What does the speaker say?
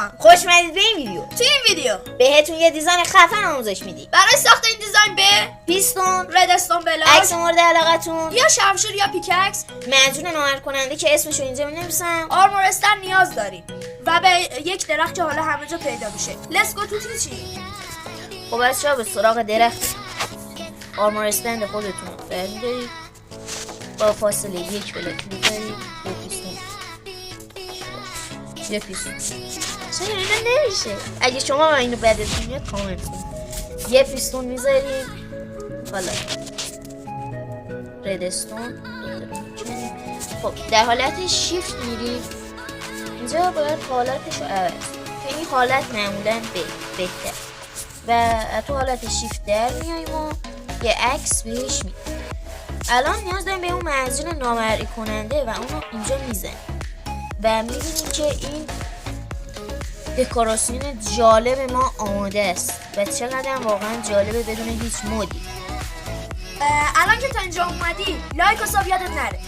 سلام. خوش اومدید به این ویدیو. توی این ویدیو بهتون یه دیزاین خفن آموزش میدیم. برای ساخت این دیزاین به پیستون، ردستون بلاک، عکس مورد علاقتون یا شمشیر یا پیککس، منظور نامر کننده که اسمشو اینجا می‌نویسم، آرمور استر نیاز داریم و به یک درخت که حالا همه جا پیدا میشه. لیتس گو تو تیچینگ. خب بچه‌ها به سراغ درخت آرمور استند خودتون برمی‌دارید. با فاصله 1 بلاک می‌ذارید. یه پیستون چرا اینا نمیشه؟ اگه شما اینو بدتون میاد کامنت کنید. یه پیستون می‌ذارید. حالا ردستون. خب در حالت شیفت میرید. اینجا باید حالتش رو عوض کنید. این حالت معمولا بهتر و تو حالت شیفت در میاییم و یه عکس بهش میدیم. الان نیاز داریم به اون منظور نامرئی کننده و اونو اینجا میزنیم و میبینیم که این دکوراسیون جالب ما آماده است و چقدر واقعا جالبه بدون هیچ مودی. الان که تا اینجا اومدی لایک و ساب یادت نره.